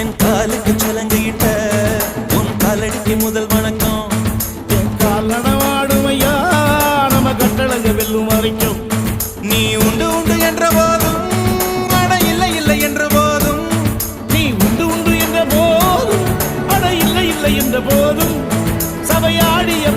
என் காலுக்கு சலங்கையிட்ட உன் காலடிக்கு முதல் வணக்கம். என் கால் நடவாடும் ஐயா நம்ம கட்டழக வெல்லும் வரைக்கும். நீ உண்டு உண்டு என்ற போதும் அட இல்லை இல்லை என்ற போதும், நீ உண்டு உண்டு என்ற போதும் அட இல்லை இல்லை என்ற போதும், சபையாடிய